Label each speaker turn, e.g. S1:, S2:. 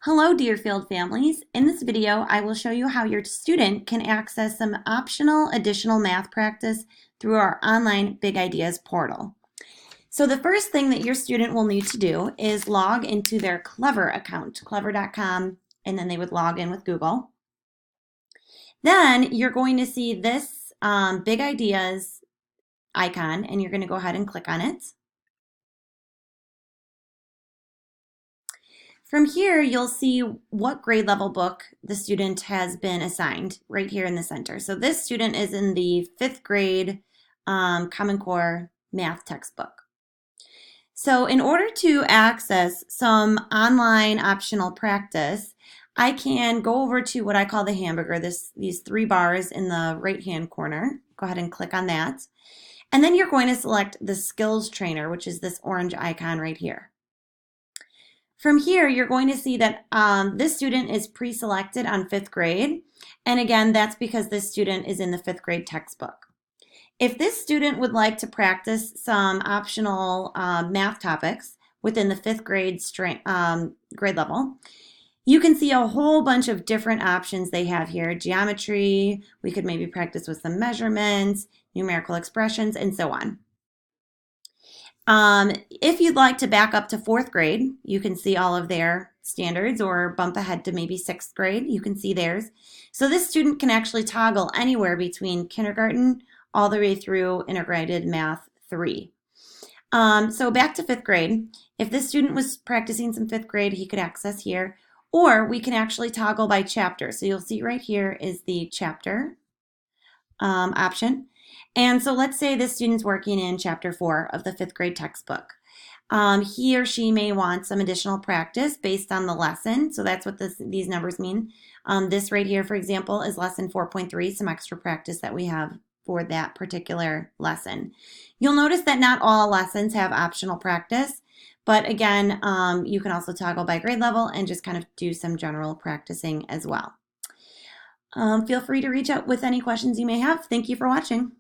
S1: Hello, Deerfield families. In this video, I will show you how your student can access some optional additional math practice through our online Big Ideas portal. So the first thing that your student will need to do is log into their Clever account, clever.com, and then they would log in with Google. Then you're going to see this Big Ideas icon, and you're going to go ahead and click on it. From here, you'll see what grade level book the student has been assigned right here in the center. So this student is in the 5th grade Common Core math textbook. So in order to access some online optional practice, I can go over to what I call the hamburger, these 3 bars in the right-hand corner. Go ahead and click on that. And then you're going to select the Skills Trainer, which is this orange icon right here. From here, you're going to see that this student is pre-selected on 5th grade. And again, that's because this student is in the 5th grade textbook. If this student would like to practice some optional math topics within the 5th grade grade level, you can see a whole bunch of different options they have here. Geometry, we could maybe practice with some measurements, numerical expressions, and so on. If you'd like to back up to 4th grade, you can see all of their standards, or bump ahead to maybe 6th grade, you can see theirs. So this student can actually toggle anywhere between kindergarten all the way through integrated math 3. So back to 5th grade, if this student was practicing some 5th grade, he could access here, or we can actually toggle by chapter. So you'll see right here is the chapter option. And so let's say this student's working in chapter 4 of the 5th grade textbook. He or she may want some additional practice based on the lesson. So that's what these numbers mean. This right here, for example, is lesson 4.3, some extra practice that we have for that particular lesson. You'll notice that not all lessons have optional practice, but again, you can also toggle by grade level and just kind of do some general practicing as well. Feel free to reach out with any questions you may have. Thank you for watching.